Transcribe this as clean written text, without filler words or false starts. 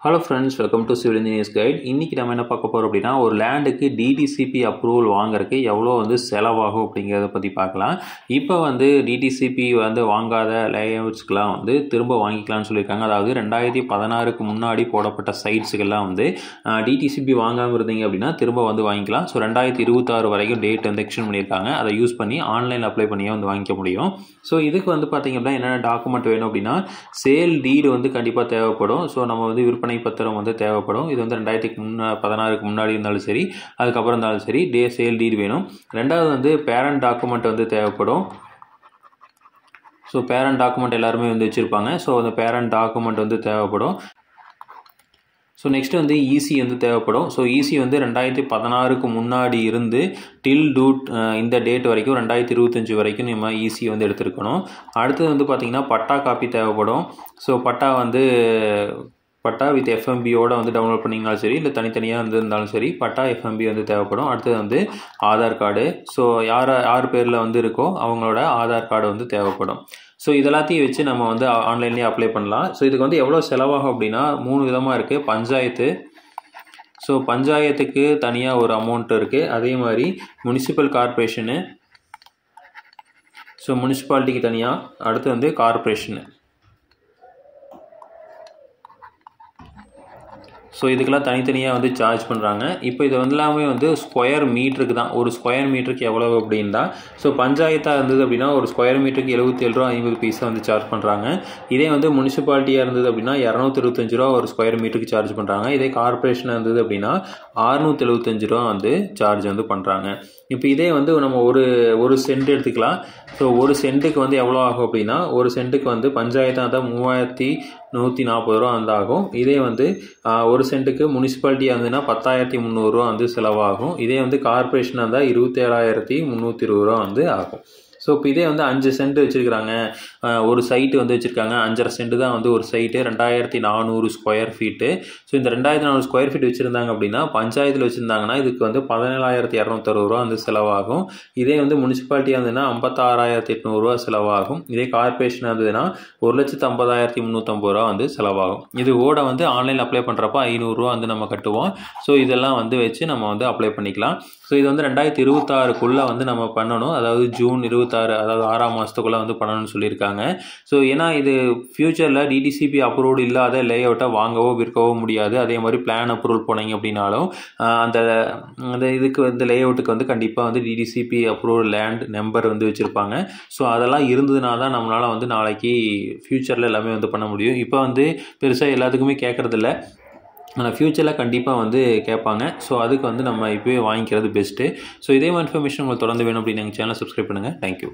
Hello friends, welcome to civil engineers guide. இன்றைக்கி நம்ம என்ன பார்க்க போகிறோம் அப்படின்னா, ஒரு லேண்டுக்கு டிடிசிபி அப்ரூவல் வாங்குறதுக்கு எவ்வளோ செலவாகும் அப்படிங்கிறத பற்றி பார்க்கலாம். இப்போ டிடிசிபி வாங்காத லேஅவுட்ஸ்க்கெலாம் திரும்ப வாங்கிக்கலாம்னு சொல்லியிருக்காங்க. அதாவது 2016க்கு முன்னாடி போடப்பட்ட சைட்ஸுக்கெல்லாம் டிடிசிபி வாங்காமல் இருந்தீங்க அப்படின்னா திரும்ப வாங்கிக்கலாம். ஸோ 2026 வரைக்கும் டேட் எக்ஸ்டெண்ட் பண்ணியிருக்காங்க. அதை யூஸ் பண்ணி ஆன்லைனில் அப்ளை பண்ணியே வாங்கிக்க முடியும். ஸோ இதுக்கு பார்த்தீங்க அப்படின்னா என்னென்ன டாக்குமெண்ட் வேணும் அப்படின்னா, சேல் டீடு கண்டிப்பாக தேவைப்படும். ஸோ நம்ம விற்பனை பத்திரம் தேவைப்படும். இது 2016க்கு முன்னாடி இருந்தாலும் சரி, அதுக்கப்புறம் இருந்தாலும் சரி, சேல் டீட் வேணும். ரெண்டாவது பேரண்ட் டாக்குமெண்ட் தேவைப்படும். ஸோ பேரண்ட் டாக்குமெண்ட் எல்லாருமே வச்சுருப்பாங்க. ஸோ அந்த பேரண்ட் டாக்குமெண்ட் தேவைப்படும். ஸோ நெக்ஸ்ட் ஈசி தேவைப்படும். ஸோ ஈசி 2016க்கு முன்னாடி இருந்து டில் இந்த டேட் வரைக்கும் 2025 வரைக்கும் நம்ம ஈசி எடுத்துருக்கணும். அடுத்தது பார்த்திங்கன்னா பட்டா காப்பி தேவைப்படும். ஸோ பட்டா வித் எஃப்எம்பியோட டவுன்லோட் பண்ணிங்கனாலும் சரி, இல்லை தனித்தனியாக இருந்தாலும் சரி, பட்டா எஃப்எம்பி தேவைப்படும். அடுத்தது ஆதார் கார்டு. ஸோ யார் பேரில் இருக்கோ அவங்களோட ஆதார் கார்டு தேவைப்படும். ஸோ இதெல்லாத்தையும் வச்சு நம்ம ஆன்லைன்லேயே அப்ளை பண்ணலாம். ஸோ இதுக்கு எவ்வளோ செலவாகும் அப்படின்னா 3 விதமாக இருக்குது. பஞ்சாயத்து, ஸோ பஞ்சாயத்துக்கு தனியாக ஒரு அமௌண்ட் இருக்குது. அதே மாதிரி முனிசிபல் கார்பரேஷனு, ஸோ முனிசிபாலிட்டிக்கு தனியாக, அடுத்து கார்பரேஷனு. ஸோ இதுக்கெல்லாம் தனித்தனியாக சார்ஜ் பண்ணுறாங்க. இப்போ இது எல்லாமே ஸ்கொயர் மீட்டருக்கு தான். ஒரு ஸ்கொயர் மீட்டருக்கு எவ்வளோ அப்படின்னா, ஸோ பஞ்சாயத்தாக இருந்தது அப்படின்னா ஒரு ஸ்கொயர் மீட்டருக்கு 77.50 சார்ஜ் பண்ணுறாங்க. இதே முனிசிபாலிட்டியாக இருந்தது அப்படின்னா 225 ரூபா ஒரு ஸ்கொயர் மீட்டருக்கு சார்ஜ் பண்ணுறாங்க. இதே கார்பரேஷனாக இருந்தது அப்படின்னா 675 ரூபா சார்ஜ் பண்ணுறாங்க. இப்போ இதே நம்ம ஒரு சென்ட் எடுத்துக்கலாம். ஸோ ஒரு சென்ட்டுக்கு எவ்வளோ ஆகும் அப்படின்னா, ஒரு சென்ட்டுக்கு பஞ்சாயத்தாக இருந்தால் 3140 ரூபா ஆகும். இதே ஒரு சென்ட்டுக்கு முனிசிபாலிட்டியாக இருந்ததுன்னா 10,300 ரூபா செலவாகும். இதே கார்பரேஷனாக இருந்தால் 27,320 ரூபா ஆகும். ஸோ இப்போ இதே 5 சென்ட் வச்சுருக்கிறாங்க, ஒரு சைட்டு வச்சுருக்காங்க. 5.5 சென்ட் தான் ஒரு சைட்டு, 2400 ஸ்கொயர் ஃபீட்டு. ஸோ இந்த 2400 ஸ்கொயர் ஃபீட் வச்சுருந்தாங்க அப்படின்னா, பஞ்சாயத்தில் வச்சுருந்தாங்கன்னா இதுக்கு 17,260 ரூபா செலவாகும். இதே முனிசிபாலிட்டியாக இருந்ததுன்னா 56,800 ரூபா செலவாகும். இதே கார்பரேஷனாக இருந்ததுன்னா 1,50,350 ரூபா செலவாகும். இது ஓட ஆன்லைனில் அப்ளை பண்ணுறப்ப 500 ரூபா நம்ம கட்டுவோம். ஸோ இதெல்லாம் வச்சு நம்ம அப்ளை பண்ணிக்கலாம். ஸோ இது 2026க்குள்ளே நம்ம பண்ணணும். அதாவது ஜூன் 26, அதாவது 6ஆம் மாதத்துக்குள்ளே பண்ணணும்னு சொல்லியிருக்காங்க. ஸோ ஏன்னா இது ஃப்யூச்சரில் டிடிசிபி அப்ரூவ்டு இல்லாத லேஅவுட்டை வாங்கவோ விற்கவோ முடியாது. அதே மாதிரி பிளான் அப்ரூவல் போனீங்க அப்படின்னாலும் அந்த இதுக்கு லேஅவுட்டுக்கு கண்டிப்பாக டிடிசிபி அப்ரூவல் லேண்ட் நம்பர் வச்சுருப்பாங்க. ஸோ அதெல்லாம் இருந்ததுனா தான் நம்மளால் நாளைக்கு ஃப்யூச்சரில் எல்லாமே பண்ண முடியும். இப்போ பெருசாக எல்லாத்துக்குமே கேட்குறதில்ல, ஆனால் ஃப்யூச்சரில் கண்டிப்பாக கேட்பாங்க. ஸோ அதுக்கு நம்ம இப்போவே வாங்கிக்கிறது பெஸ்ட்டு. ஸோ இதே மாதிரி இன்ஃபர்மேஷன் உங்களுக்கு தொடர்ந்து வேணும் அப்படின்னு எங்கள் சேனலை சப்ஸ்கிரைப் பண்ணுங்கள். தேங்க்யூ.